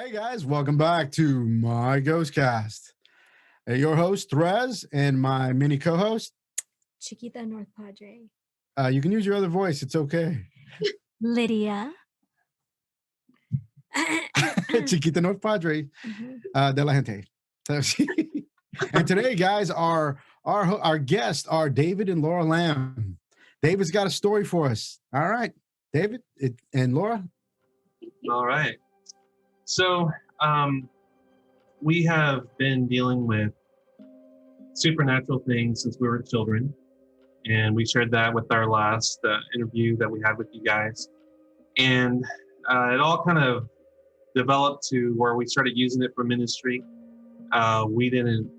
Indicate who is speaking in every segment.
Speaker 1: Hey guys, welcome back to my GhostCast. Your host, Therese, and my mini co-host.
Speaker 2: Chiquita North Padre.
Speaker 1: You can use your other voice. It's okay.
Speaker 2: Lydia.
Speaker 1: Chiquita North Padre de la gente. And today, guys, our guests are David and Laura Lamb. David's got a story for us. All right, David and Laura.
Speaker 3: All right. So we have been dealing with supernatural things since we were children. And we shared that with our last interview that we had with you guys. And it all kind of developed to where we started using it for ministry. We didn't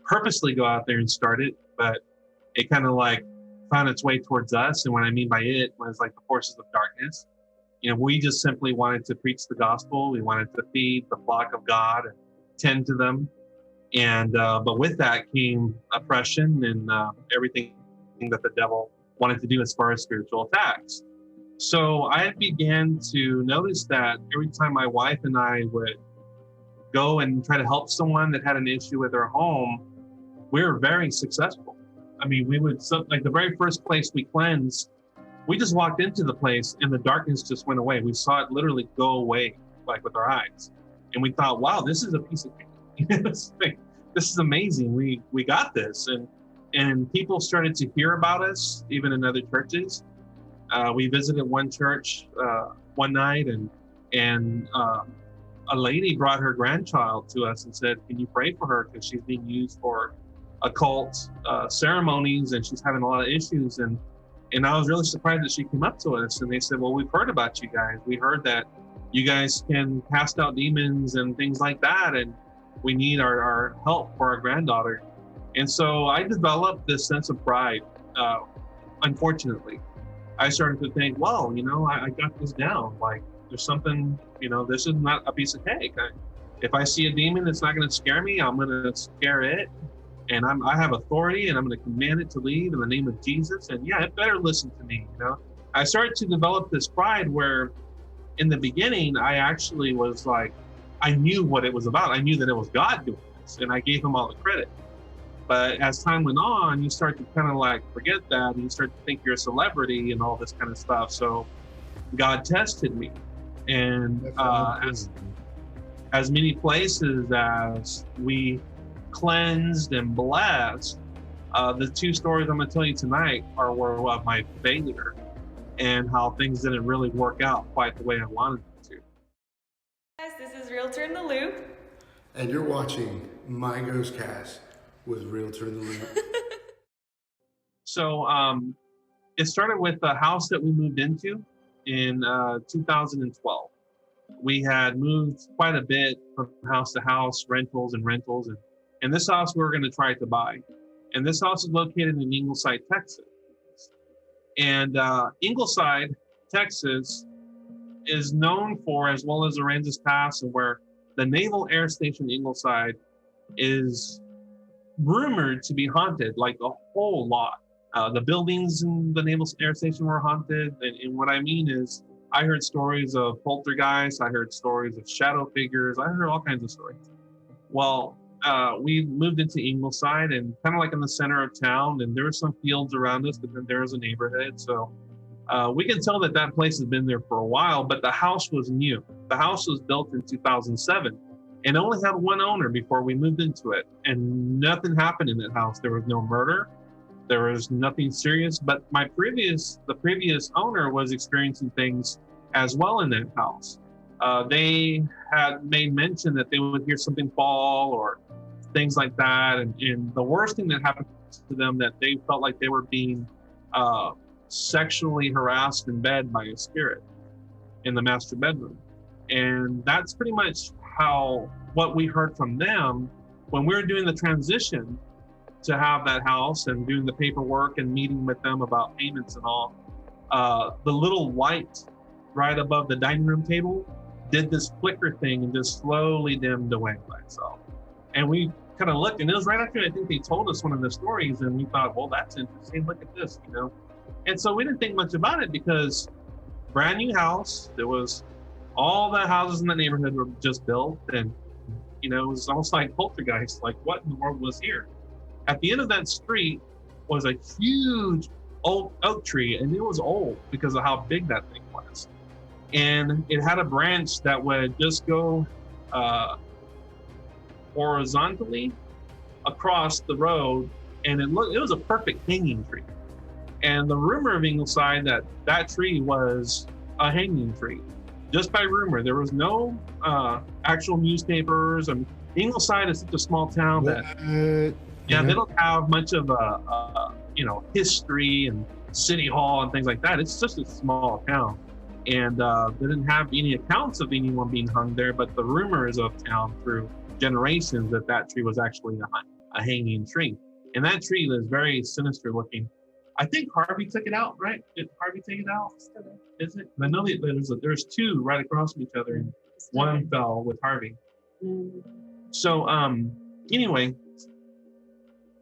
Speaker 3: purposely go out there and start it, but it kind of found its way towards us. And what I mean by it was the forces of darkness. We just simply wanted to preach the gospel. We wanted to feed the flock of God and tend to them. And but with that came oppression and everything that the devil wanted to do as far as spiritual attacks. So I began to notice that every time my wife and I would go and try to help someone that had an issue with their home, we were very successful. I mean, we would, the very first place we cleansed, we just walked into the place and the darkness just went away. We saw it literally go away, with our eyes. And we thought, wow, this is a piece of cake. This is amazing. We got this. And people started to hear about us, even in other churches. We visited one church one night and a lady brought her grandchild to us and said, can you pray for her? Because she's being used for occult ceremonies and she's having a lot of issues. And I was really surprised that she came up to us and they said, well, we've heard about you guys. We heard that you guys can cast out demons and things like that. And we need our help for our granddaughter. And so I developed this sense of pride. Unfortunately, I started to think, well, I got this down. There's something, this is not a piece of cake. If I see a demon that's not going to scare me, I'm going to scare it. And I have authority and I'm going to command it to leave in the name of Jesus. And yeah, it better listen to me. I started to develop this pride where in the beginning, I actually was I knew what it was about. I knew that it was God doing this and I gave him all the credit. But as time went on, you start to kind of forget that and you start to think you're a celebrity and all this kind of stuff. So God tested me. And as many places as we cleansed and blessed, the two stories I'm going to tell you tonight were of my failure and how things didn't really work out quite the way I wanted them to.
Speaker 4: Guys, this is Realtor in the Loop.
Speaker 1: And you're watching my GhostCast with Realtor in the Loop.
Speaker 3: So it started with the house that we moved into in 2012. We had moved quite a bit from house to house, rentals. And this house we were going to try to buy. And this house is located in Ingleside, Texas. And Ingleside, Texas is known for, as well as Aransas Pass, and where the Naval Air Station Ingleside is rumored to be haunted, a whole lot. The buildings in the Naval Air Station were haunted. And what I mean is, I heard stories of poltergeists. I heard stories of shadow figures. I heard all kinds of stories. Well, we moved into Ingleside and kind of in the center of town, and there were some fields around us, but then there was a neighborhood. So we can tell that place has been there for a while, but the house was new. The house was built in 2007 and only had one owner before we moved into it. And nothing happened in that house. There was no murder. There was nothing serious, but the previous owner was experiencing things as well in that house. They had made mention that they would hear something fall or things like that. And the worst thing that happened to them, that they felt like they were being sexually harassed in bed by a spirit in the master bedroom. And that's pretty much what we heard from them when we were doing the transition to have that house and doing the paperwork and meeting with them about payments and all. The little light right above the dining room table did this flicker thing and just slowly dimmed away by itself. And we kind of looked, and it was right after I think they told us one of the stories, and we thought, well, that's interesting. Look at this, And so we didn't think much about it because brand new house, there was all the houses in the neighborhood were just built, and you know, it was almost like poltergeist. Like, what in the world was here? At the end of that street was a huge oak tree, and it was old because of how big that thing was. And it had a branch that would just go horizontally across the road, and it was a perfect hanging tree. And the rumor of Ingleside that tree was a hanging tree, just by rumor. There was no actual newspapers. And Ingleside is such a small town that they don't have much of a history and city hall and things like that. It's just a small town, and they didn't have any accounts of anyone being hung there. But the rumors of town through generations that tree was actually a hanging tree, and that tree was very sinister looking. I think Harvey took it out, right? Did Harvey take it out? Is it? I know that there's two right across from each other, and one fell with Harvey. So anyway,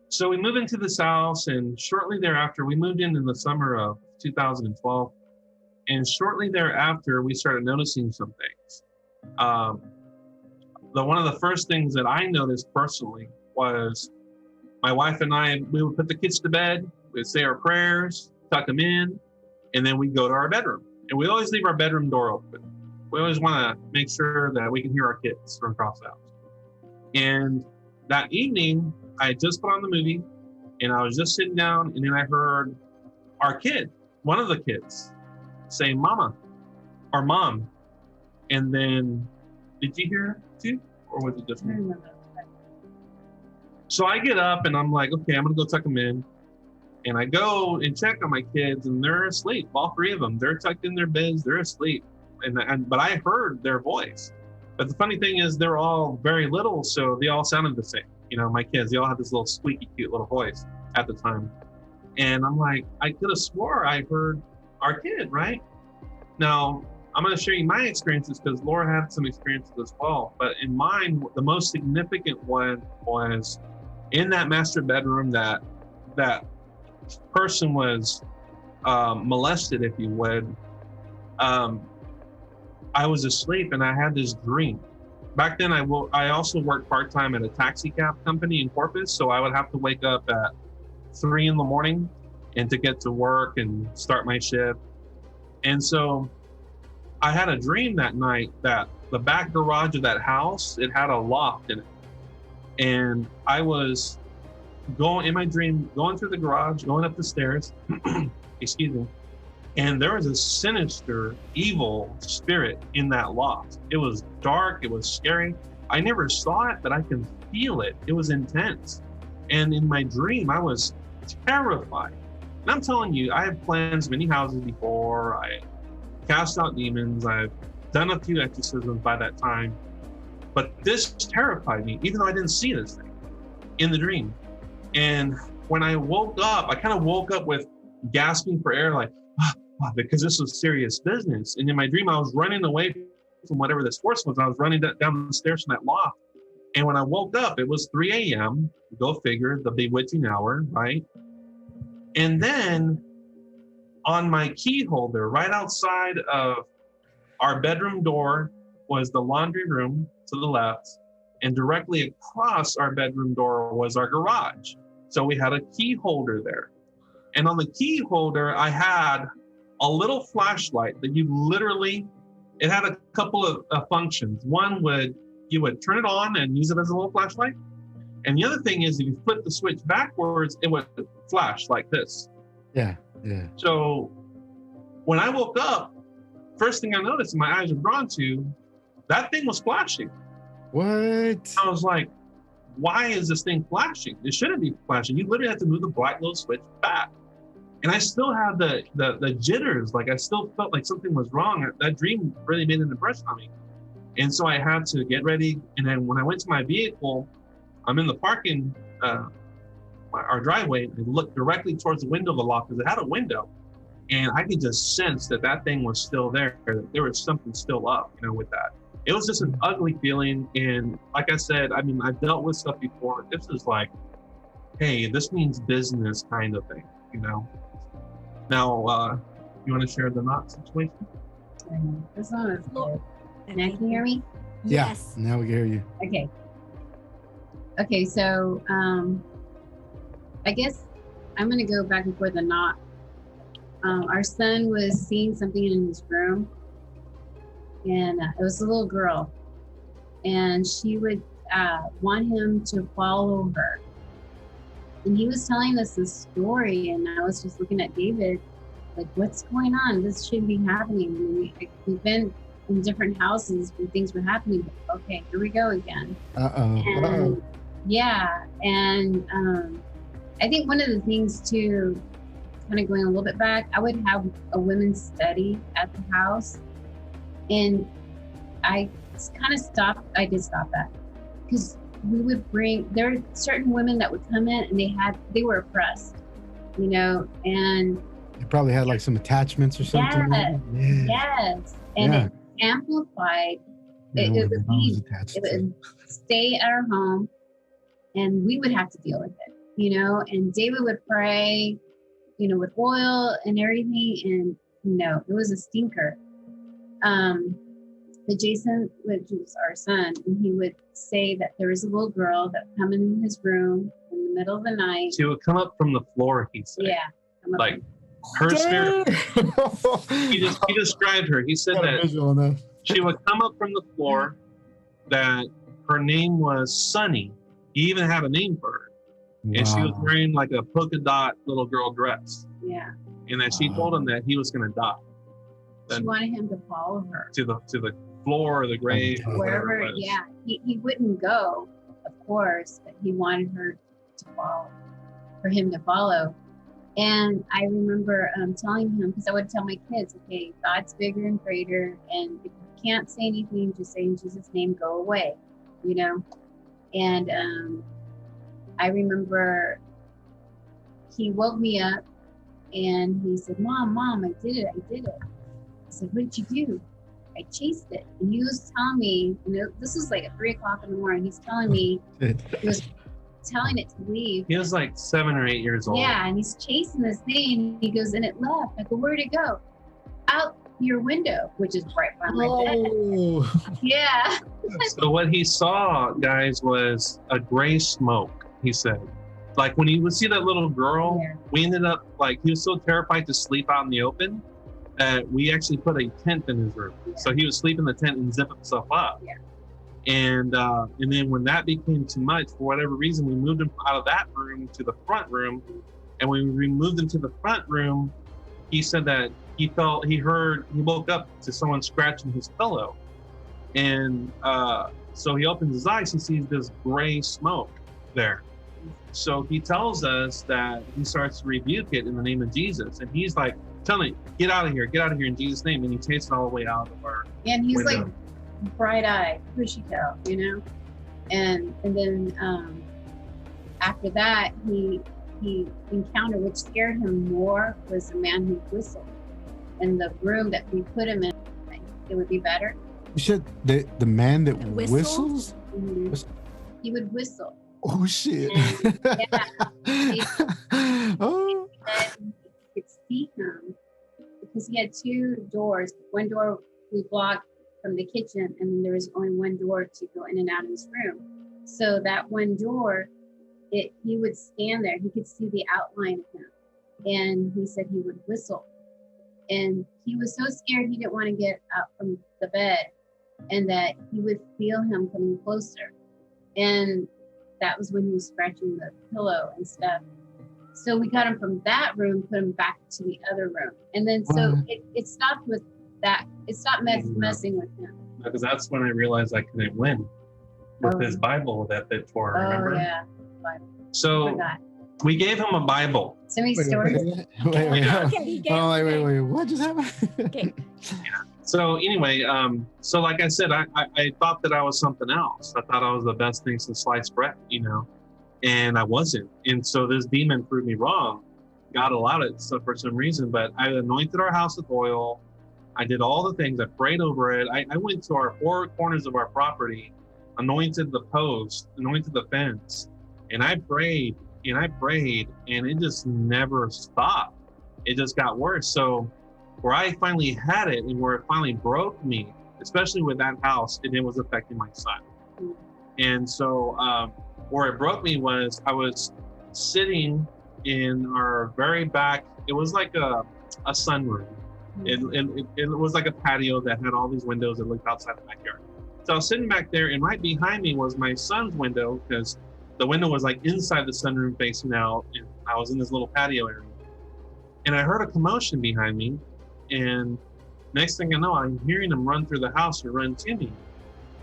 Speaker 3: so we moved into this house, and shortly thereafter, we moved in the summer of 2012, and shortly thereafter, we started noticing some things. One of the first things that I noticed personally was my wife and I, we would put the kids to bed, we'd say our prayers, tuck them in, and then we'd go to our bedroom. And we always leave our bedroom door open. We always want to make sure that we can hear our kids from across the house. And that evening, I had just put on the movie, and I was just sitting down, and then I heard our kid, one of the kids, say "mama" or "mom." And then, did you hear it too, or was it just me? So I get up, and I'm like, okay, I'm gonna go tuck them in. And I go and check on my kids, and they're asleep. All three of them, they're tucked in their beds, they're asleep. But I heard their voice. But the funny thing is, they're all very little, so they all sounded the same. You know, my kids, they all had this little squeaky, cute little voice at the time. And I'm like, I could have swore I heard our kid, right? Now, I'm going to share you my experiences because Laura had some experiences as well. But in mine, the most significant one was in that master bedroom that person was molested, if you would. I was asleep and I had this dream. Back then, I also worked part-time at a taxi cab company in Corpus, so I would have to wake up at 3 a.m. and to get to work and start my shift. And so I had a dream that night that the back garage of that house, it had a loft in it. And I was in my dream, going through the garage, going up the stairs, excuse me, and there was a sinister, evil spirit in that loft. It was dark, it was scary. I never saw it, but I can feel it. It was intense. And in my dream, I was terrified. And I'm telling you, I have cleansed many houses before. I cast out demons. I've done a few exorcisms by that time. But this terrified me, even though I didn't see this thing in the dream. And when I woke up, I kind of woke up with gasping for air, like, because this was serious business. And in my dream, I was running away from whatever this force was. I was running down the stairs from that loft. And when I woke up, it was 3 a.m. Go figure, the bewitching hour, right? And then on my key holder, right outside of our bedroom door, was the laundry room to the left. And directly across our bedroom door was our garage. So we had a key holder there. And on the key holder, I had a little flashlight that it had a couple of functions. One you would turn it on and use it as a little flashlight. And the other thing is, if you flip the switch backwards, it would flash like this.
Speaker 1: Yeah.
Speaker 3: So when I woke up, first thing I noticed, and my eyes were drawn to, that thing was flashing.
Speaker 1: What?
Speaker 3: I was like, why is this thing flashing? It shouldn't be flashing. You literally have to move the black little switch back. And I still had the jitters. Like, I still felt like something was wrong. That dream really made an impression on me. And so I had to get ready. And then when I went to my vehicle, I'm in the parking, our driveway, and looked directly towards the window of the loft because it had a window. And I could just sense that thing was still there, that there was something still up, with that. It was just an ugly feeling. And like I said, I've dealt with stuff before. This is like, hey, this means business kind of thing, Now, you want to share the knot situation?
Speaker 5: This one is Now can you hear me?
Speaker 2: Yes.
Speaker 1: Yeah, now we can hear you.
Speaker 5: Okay. Okay, so I guess I'm gonna go back and forth and not. Our son was seeing something in his room, and it was a little girl, and she would want him to follow her. And he was telling us this story, and I was just looking at David, like, what's going on? This shouldn't be happening. I mean, we've been in different houses where things were happening, but okay, here we go again. And yeah, and I think one of the things too, kind of going a little bit back, I would have a women's study at the house, and I kind of stopped. I did stop that because we would there were certain women that would come in and they were oppressed, you know, and
Speaker 1: you probably had like some attachments or something.
Speaker 5: Yes, and it amplified. It would stay at our home, and we would have to deal with it, you know. And David would pray, you know, with oil and everything, and no, it was a stinker. But Jason, which was our son, and he would say that there was a little girl that would come in his room in the middle of the night.
Speaker 3: She would come up from the floor, he said.
Speaker 5: Yeah.
Speaker 3: Like her spirit. He described her. He said that she would come up from the floor, that her name was Sunny. He even had a name for her. Wow. And she was wearing like a polka dot little girl dress.
Speaker 5: Yeah.
Speaker 3: And that she told him that he was going to die.
Speaker 5: She wanted him to follow her
Speaker 3: to the floor or the grave,
Speaker 5: wherever. Yeah, he wouldn't go, of course, but he wanted her to follow, for him to follow. And I remember telling him, because I would tell my kids, okay, God's bigger and greater, and if you can't say anything, just say in Jesus' name, go away, you know. And I remember he woke me up and he said, Mom, I did it. I said, what did you do? I chased it. And he was telling me, you know, this was like at 3:00 in the morning. He's telling me, he was telling it to leave.
Speaker 3: He was like 7 or 8 years old.
Speaker 5: Yeah, and he's chasing this thing. He goes, and it left. I go, where'd it go? Out your window, which is right by my bed. Yeah.
Speaker 3: So what he saw, guys, was a gray smoke, he said. Like when he would see that little girl, we ended up, like, he was so terrified to sleep out in the open that we actually put a tent in his room. Yeah. So he would sleep in the tent and zip himself up.
Speaker 5: Yeah.
Speaker 3: And then when that became too much, for whatever reason, we moved him out of that room to the front room. And when we moved him to the front room, he said that he woke up to someone scratching his pillow. And so he opens his eyes, he sees this gray smoke there. So he tells us that he starts to rebuke it in the name of Jesus. And he's like, telling it, get out of here in Jesus' name. And he takes it all the way out of our
Speaker 5: and he's
Speaker 3: window.
Speaker 5: Like bright-eyed, bushy tail, you know. And then after that, he encountered, which scared him more, was a man who whistled. And the room that we put him in, it would be better.
Speaker 1: You said the man that whistles?
Speaker 5: Mm-hmm. He would whistle.
Speaker 1: Oh shit!
Speaker 5: Oh. You could see him because he had 2 doors. One door we blocked from the kitchen, and then there was only one door to go in and out of his room. So that one door, he would stand there. He could see the outline of him, and he said he would whistle. And he was so scared he didn't want to get up from the bed, and that he would feel him coming closer. And that was when he was scratching the pillow and stuff. So we got him from that room, put him back to the other room. And then so it stopped with that. It stopped messing with him.
Speaker 3: Because that's when I realized I couldn't win with his Bible that they tore, remember?
Speaker 5: Oh, yeah. Bible.
Speaker 3: So we gave him a Bible.
Speaker 5: So many stories.
Speaker 1: Wait. What just happened?
Speaker 2: Okay.
Speaker 3: Yeah. So anyway, so like I said, I thought that I was something else. I thought I was the best thing since sliced bread, you know, and I wasn't. And so this demon proved me wrong. God allowed it so for some reason, but I anointed our house with oil. I did all the things. I prayed over it. I went to our 4 corners of our property, anointed the post, anointed the fence, and I prayed and I prayed, and it just never stopped. It just got worse. So where I finally had it and where it finally broke me especially with that house, and it was affecting my son. And so where it broke me was I was sitting in our very back. It was like a sunroom. It was like a patio that had all these windows that looked outside the backyard. So I was sitting back there, and right behind me was my son's window, because the window was like inside the sunroom facing out, and I was in this little patio area. And I heard a commotion behind me, and next thing I know, I'm hearing him run through the house and run to me.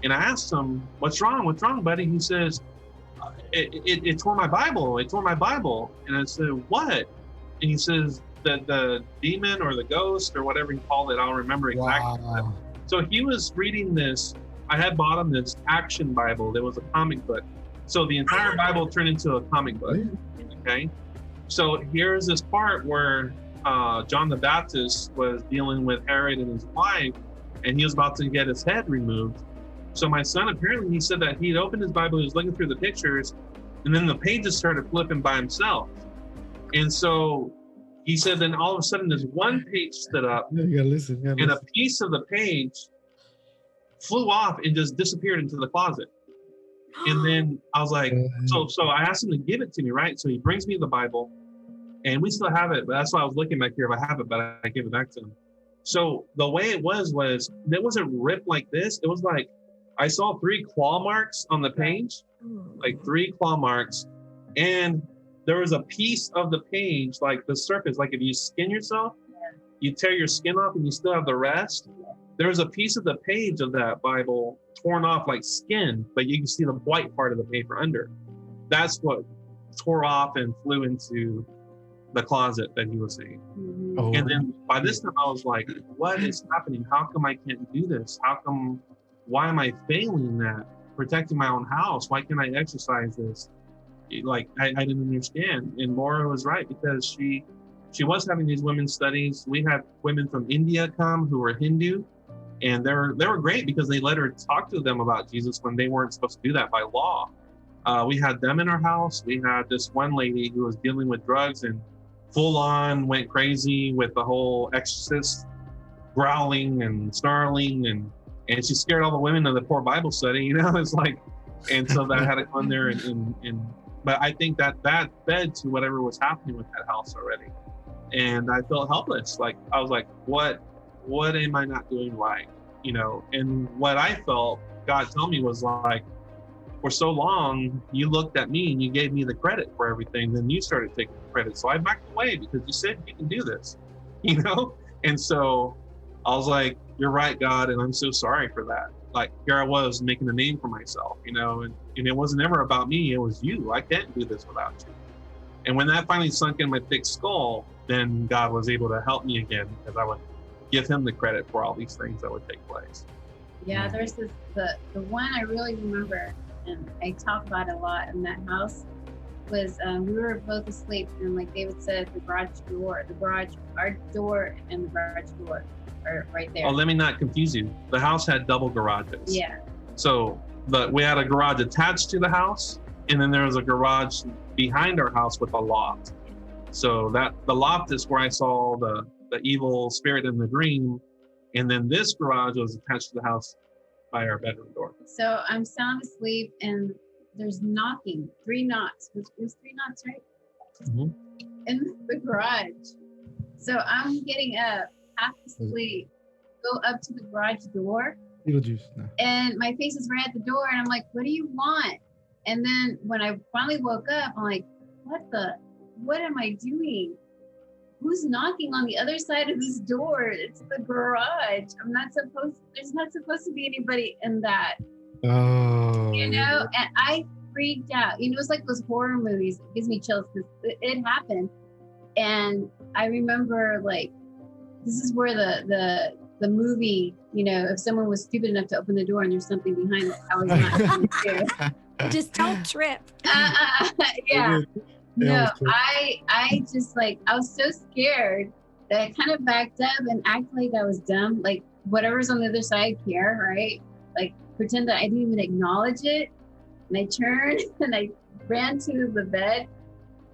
Speaker 3: And I asked him, "What's wrong? What's wrong, buddy?" He says, it tore my Bible. It tore my Bible. And I said, "What?" And he says, the demon or the ghost or whatever he called it, I don't remember exactly.
Speaker 1: Wow.
Speaker 3: So he was reading this. I had bought him this action Bible. There was a comic book. So the entire Bible turned into a comic book. Okay. So here's this part where John the Baptist was dealing with Herod and his wife, and he was about to get his head removed. So my son, apparently, he said that he'd opened his Bible, he was looking through the pictures, and then the pages started flipping by himself. And so he said, then all of a sudden, this one page stood up,
Speaker 1: You gotta listen.
Speaker 3: and a piece of the page flew off and just disappeared into the closet. And then I was like, so I asked him to give it to me, right? So he brings me the Bible, and we still have it, but that's why I was looking back here if I have it, but I gave it back to him. So the way it was it wasn't ripped like this. It was like, I saw 3 claw marks on the page, like 3 claw marks. And there was a piece of the page, like the surface, like if you skin yourself, you tear your skin off and you still have the rest. There was a piece of the page of that Bible torn off like skin, but you can see the white part of the paper under. That's what tore off and flew into the closet that he was saying.
Speaker 1: Oh.
Speaker 3: And then by this time I was like, what is happening? How come I can't do this? Why am I failing at protecting my own house? Why can't I exercise this? Like, I didn't understand. And Laura was right, because she was having these women's studies. We had women from India come who were Hindu, and they were great because they let her talk to them about Jesus when they weren't supposed to do that by law. We had them in our house. We had this one lady who was dealing with drugs and full on went crazy with the whole exorcist growling and snarling, and she scared all the women of the poor Bible study, you know. It's like, and so that had to come there and but I think that fed to whatever was happening with that house already. And I felt helpless. Like, I was like, what am I not doing right? You know, and what I felt God told me was like, for so long, you looked at me and you gave me the credit for everything. Then you started taking the credit. So I backed away because you said you can do this, you know? And so I was like, you're right, God. And I'm so sorry for that. Like, here I was making a name for myself, you know, and it wasn't ever about me. It was you. I can't do this without you. And when that finally sunk in my thick skull, then God was able to help me again, because I would give him the credit for all these things that would take place.
Speaker 5: Yeah, there's this, the one I really remember, and I talk about it a lot in that house, was we were both asleep, and like David said, our door and the garage door are right there.
Speaker 3: Oh, let me not confuse you. The house had double garages.
Speaker 5: Yeah.
Speaker 3: So we had a garage attached to the house, and then there was a garage behind our house with a loft. So that the loft is where I saw the evil spirit in the dream, and then this garage was attached to the house by our bedroom door.
Speaker 5: So I'm sound asleep, and there's knocking, 3 knocks. It was 3 knocks, right?
Speaker 3: Mm-hmm.
Speaker 5: In the garage. So I'm getting up, half asleep, go up to the garage door,
Speaker 1: Beetlejuice. No.
Speaker 5: and my face is right at the door, and I'm like, what do you want? And then when I finally woke up, I'm like, what am I doing? Who's knocking on the other side of this door? It's the garage. There's not supposed to be anybody in that.
Speaker 1: Oh.
Speaker 5: You know, and I freaked out. You know, it's like those horror movies. It gives me chills because it happened. And I remember, like, this is where the movie, you know, if someone was stupid enough to open the door and there's something behind it, I was not scared.
Speaker 2: Just don't trip.
Speaker 5: Yeah. No, I just, like, I was so scared that I kind of backed up and acted like I was dumb. Like, whatever's on the other side, care, right? Like, pretend that I didn't even acknowledge it. And I turned and I ran to the bed,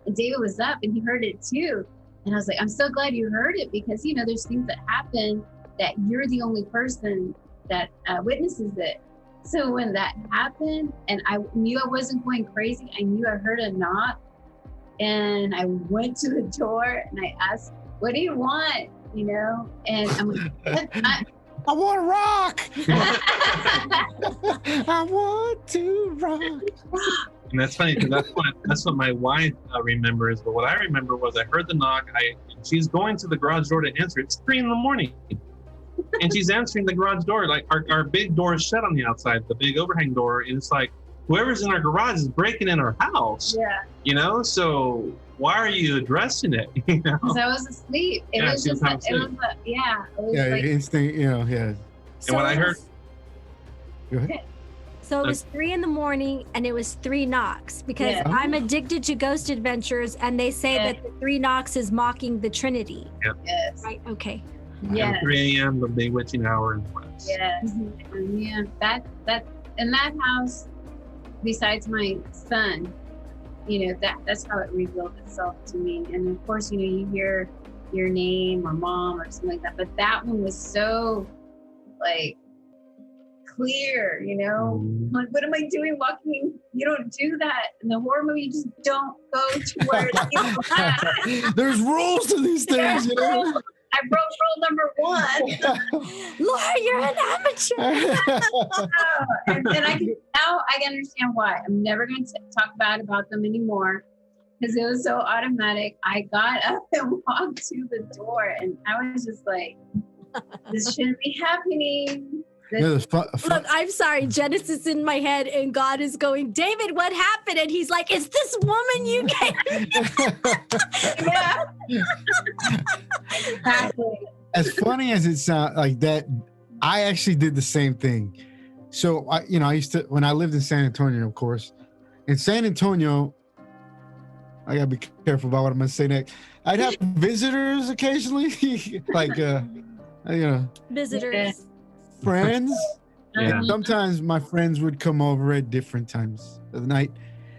Speaker 5: and David was up and he heard it too. And I was like, I'm so glad you heard it, because, you know, there's things that happen that you're the only person that witnesses it. So when that happened, and I knew I wasn't going crazy, I knew I heard a knock, and I went to the door and I asked, "What do you want?" You know, and I'm like,
Speaker 1: I want to rock. I want to rock.
Speaker 3: And that's funny because that's what my wife remembers. But what I remember was I heard the knock. She's going to the garage door to answer. It's 3 a.m. And she's answering the garage door. Like our big door is shut on the outside, the big overhang door. And it's like, whoever's in our garage is breaking in our house.
Speaker 5: Yeah.
Speaker 3: You know, so why are you addressing it? You know?
Speaker 5: Because I was asleep. It
Speaker 3: Yeah,
Speaker 5: was
Speaker 3: she
Speaker 5: just
Speaker 3: was
Speaker 5: like, it was like, yeah. It was
Speaker 1: Yeah,
Speaker 5: like,
Speaker 1: instinct, you know, yeah.
Speaker 3: And what I heard,
Speaker 1: Go ahead.
Speaker 2: So it was 3 a.m. and it was 3 knocks because
Speaker 5: Yeah.
Speaker 2: I'm addicted to ghost adventures and they say
Speaker 5: Yeah.
Speaker 2: that the 3 knocks is mocking the Trinity.
Speaker 5: yes.
Speaker 2: Right? Okay.
Speaker 5: Yes.
Speaker 3: 3 a.m. the bewitching hour in the West.
Speaker 5: Yes. And yeah, that in that house, besides my son, you know, that's how it revealed itself to me. And of course, you know, you hear your name or mom or something like that, but that one was so like clear, you know. I'm like, what am I doing walking? You don't do that in the horror movie. You just don't go to where people are.
Speaker 1: There's rules to these things, you know.
Speaker 5: I broke rule number 1.
Speaker 2: Laura, you're an amateur.
Speaker 5: And I can now I can understand why. I'm never going to talk bad about them anymore because it was so automatic. I got up and walked to the door, and I was just like, "This shouldn't be happening."
Speaker 1: Yeah, there's
Speaker 2: Look, I'm sorry. Genesis in my head and God is going, David, what happened? And he's like, it's this woman you gave.
Speaker 5: Yeah, exactly.
Speaker 1: As funny as it sounds like that, I actually did the same thing. So I used to, when I lived in San Antonio, of course, in San Antonio, I gotta be careful about what I'm gonna say next. I'd have visitors occasionally, like,
Speaker 2: Visitors.
Speaker 1: friends.
Speaker 3: Yeah.
Speaker 1: And sometimes my friends would come over at different times of the night.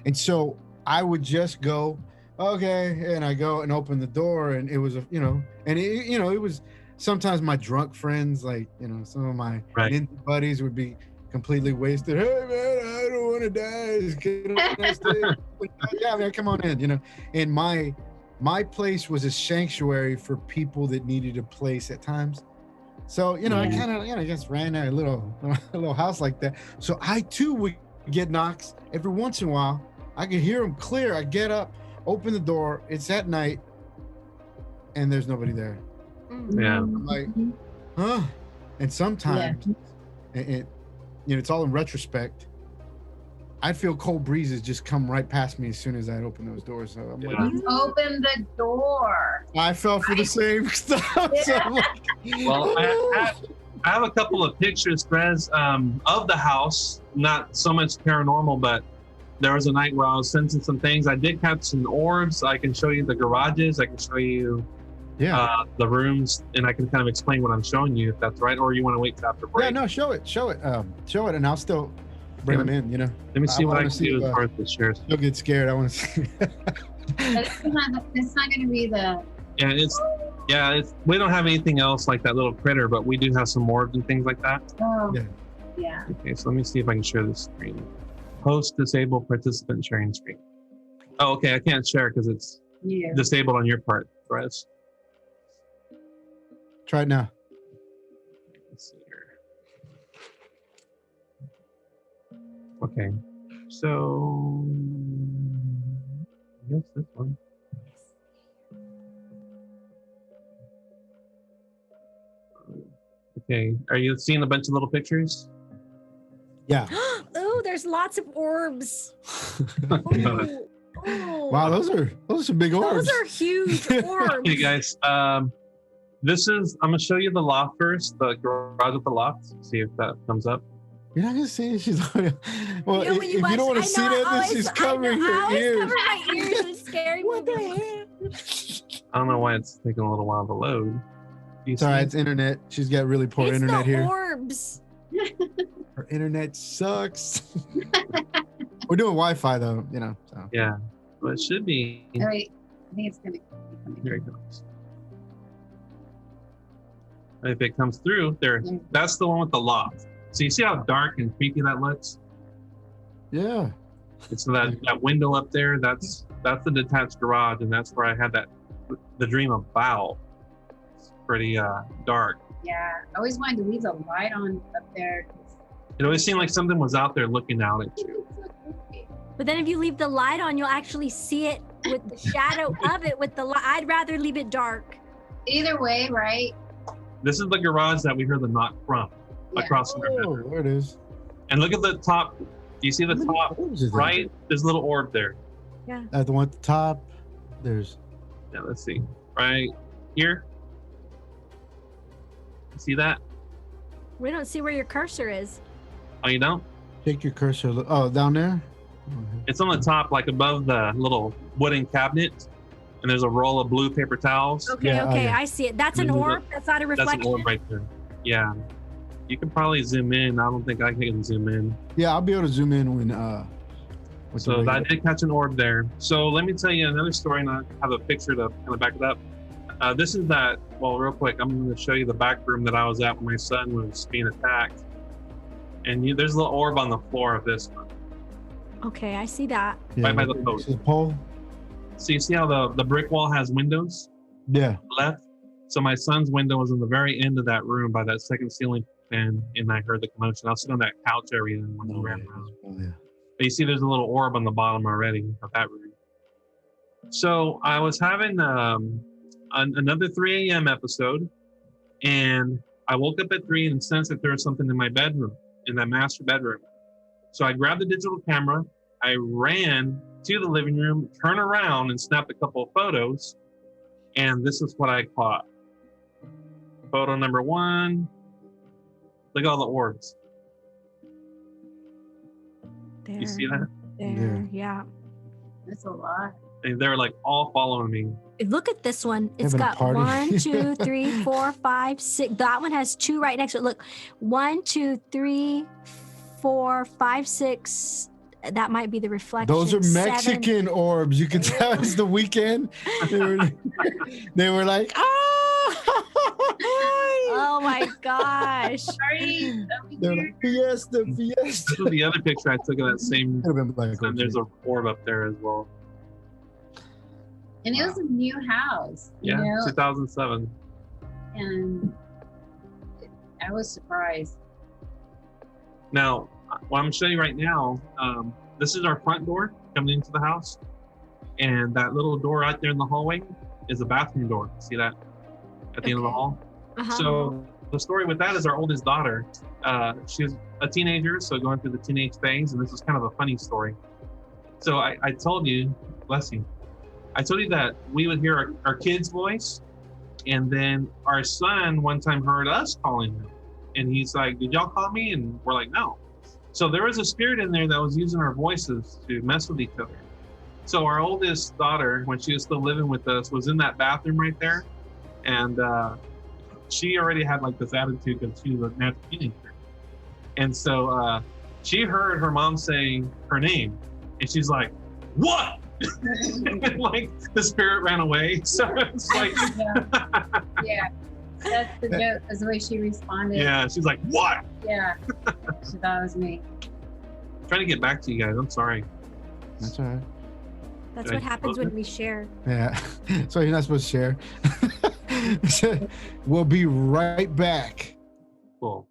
Speaker 1: And so I would just go, okay. And I go and open the door, and it was, it was sometimes my drunk friends, like, some of my
Speaker 3: Right.
Speaker 1: ninja buddies would be completely wasted. Hey man, I don't want to die. Just get on that stage. Yeah, man, come on in, And my place was a sanctuary for people that needed a place at times. So, I kind of, just ran a little house like that. So I too would get knocks every once in a while. I could hear them clear. I get up, open the door. It's at night, and there's nobody there.
Speaker 3: Yeah.
Speaker 1: I'm like, huh? And sometimes, it's all in retrospect. I'd feel cold breezes just come right past me as soon as I'd open those doors. So I'm like,
Speaker 5: You opened the door.
Speaker 1: I fell for the same stuff. So I'm like,
Speaker 3: Well, I have a couple of pictures, Grez, of the house. Not so much paranormal, but there was a night where I was sensing some things. I did catch some orbs. I can show you the garages. I can show you the rooms, and I can kind of explain what I'm showing you, if that's right, or you want to wait till after break.
Speaker 1: Yeah, no, show it, and I'll still bring them in.
Speaker 3: Let me see what I can do as far as the shares.
Speaker 1: You'll get scared. I want to see.
Speaker 5: But it's not going to be the.
Speaker 3: We don't have anything else like that little critter, but we do have some orbs and things like that.
Speaker 5: Oh.
Speaker 1: Yeah.
Speaker 5: Yeah.
Speaker 3: Okay, so let me see if I can share this screen. Host disabled participant sharing screen. Oh, okay, I can't share because it's disabled on your part, Grez.
Speaker 1: Try it now.
Speaker 3: Let's see here. Okay, so I guess this one. Okay, are you seeing a bunch of little pictures?
Speaker 1: Yeah.
Speaker 2: Oh, there's lots of orbs. Ooh. Oh.
Speaker 1: Wow, those are some big orbs.
Speaker 2: Those are huge orbs.
Speaker 3: Okay, guys. I'm gonna show you the loft first, the garage with the loft. See if that comes up.
Speaker 1: You're not gonna see it. She's well.
Speaker 2: When
Speaker 1: If you don't want to see that, then she's covering her ears.
Speaker 2: Covering my ears and scaring me.
Speaker 1: What the heck?
Speaker 3: I don't know why it's taking a little while to load.
Speaker 1: It's all right. It's internet. She's got really poor internet
Speaker 2: the
Speaker 1: here.
Speaker 2: Orbs.
Speaker 1: Her internet sucks. We're doing Wi-Fi though, So.
Speaker 3: Yeah, but it should be.
Speaker 5: Oh, wait, I think it's going to be coming.
Speaker 3: Here it goes. If it comes through there, that's the one with the loft. So you see how dark and creepy that looks?
Speaker 1: Yeah.
Speaker 3: It's that window up there. That's the detached garage, and that's where I had the dream about. It's pretty dark.
Speaker 5: Yeah, I always wanted to leave the light on up there.
Speaker 3: It always seemed like something was out there looking out at you.
Speaker 2: But then if you leave the light on, you'll actually see it with the shadow of it with the light. I'd rather leave it dark.
Speaker 5: Either way, right?
Speaker 3: This is the garage that we heard the knock from, across from our
Speaker 1: Oh,
Speaker 3: bedroom.
Speaker 1: there it is.
Speaker 3: And look at the top. Do you see the
Speaker 1: How many
Speaker 3: top
Speaker 1: orbs is there?
Speaker 3: right? There's a little orb there.
Speaker 1: At the one at the top, there's.
Speaker 3: Yeah, let's see. Right here. See that?
Speaker 2: We don't see where your cursor is.
Speaker 3: Oh, you don't?
Speaker 1: Take your cursor. Oh, down there?
Speaker 3: It's on the top, like above the little wooden cabinet. And there's a roll of blue paper towels.
Speaker 2: Okay,
Speaker 1: Yeah,
Speaker 2: okay,
Speaker 1: yeah.
Speaker 2: I see it. That's
Speaker 3: And
Speaker 2: an
Speaker 3: then there's
Speaker 2: orb. That's not a
Speaker 3: That's
Speaker 2: reflection.
Speaker 3: an orb right there. Yeah. You can probably zoom in. I don't think I can zoom in.
Speaker 1: Yeah, I'll be able to zoom in when. with the
Speaker 3: So I
Speaker 1: regular-
Speaker 3: did catch an orb there. So let me tell you another story, and I have a picture to kind of back it up. This is that, well, real quick, I'm going to show you the back room that I was at when my son was being attacked. And there's a little orb on the floor of this one.
Speaker 2: Okay, I see that.
Speaker 3: right by the
Speaker 1: next
Speaker 3: post.
Speaker 1: to the pole.
Speaker 3: So you see how the brick wall has windows
Speaker 1: Yeah.
Speaker 3: left? So my son's window was in the very end of that room by that second ceiling fan, and I heard the commotion. I was sitting on that couch area when he ran around.
Speaker 1: Oh, yeah.
Speaker 3: But you see there's a little orb on the bottom already of that room. So I was having another 3 a.m. episode, and I woke up at 3 and sensed that there was something in my bedroom, in that master bedroom. So I grabbed the digital camera, I ran to the living room, turned around and snapped a couple of photos, and this is what I caught. Photo number 1. Look at all the orbs.
Speaker 2: There,
Speaker 3: You see that?
Speaker 2: There, yeah.
Speaker 5: That's a lot.
Speaker 3: They were like all following me.
Speaker 2: Look at this one. It's
Speaker 1: Having a
Speaker 2: got
Speaker 1: party.
Speaker 2: 1, 2, 3, 4, 5, 6. That one has 2 right next to it. Look, 1, 2, 3, 4, 5, 6. That might be the reflection.
Speaker 1: Those are
Speaker 2: 7.
Speaker 1: Mexican orbs. You can tell it's the weekend. They were like,
Speaker 2: Oh my gosh.
Speaker 5: Sorry, that'd be
Speaker 1: They're
Speaker 5: weird.
Speaker 1: like, fiesta.
Speaker 3: This is the other picture I took of that same.
Speaker 1: Could have been like,
Speaker 3: And there's a orb up there as well.
Speaker 5: And it was a new house, you
Speaker 3: Yeah,
Speaker 5: know,
Speaker 3: 2007.
Speaker 5: and I was surprised.
Speaker 3: Now, what I'm going to show you right now, this is our front door coming into the house. And that little door out there in the hallway is a bathroom door. See that at the end of the
Speaker 2: Okay.
Speaker 3: hall?
Speaker 2: Uh-huh.
Speaker 3: So the story with that is our oldest daughter. She was a teenager, so going through the teenage phase, and this is kind of a funny story. So I told you, bless you, I told you that we would hear our kid's voice, and then our son one time heard us calling him, and he's like, "Did y'all call me?" And we're like, "No." So there was a spirit in there that was using our voices to mess with each other. So our oldest daughter, when she was still living with us, was in that bathroom right there, and she already had like this attitude because she was a natural teenager. And so she heard her mom say her name, and she's like, "What?" And like the spirit ran away. So it's like,
Speaker 5: Yeah, that's the joke. That's the way she responded.
Speaker 3: yeah, she's like, "What?"
Speaker 5: Yeah. She thought it was me.
Speaker 3: Trying to get back to you guys. I'm sorry.
Speaker 1: That's all right.
Speaker 2: That's what happens when we share.
Speaker 1: Yeah. So you're not supposed to share. We'll be right back.
Speaker 3: Cool.